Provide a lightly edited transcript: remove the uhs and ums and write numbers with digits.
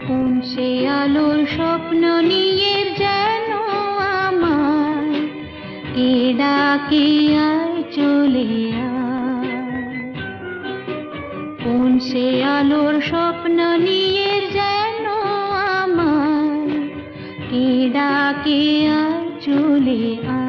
কোন সে আলোর স্বপ্ন নিয়ে যেন আমার কে ডাকে আয় চলে আয়। কোন সে আলোর স্বপ্ন নিয়ে যেন আমার কে ডাকে আয় চলে আয়।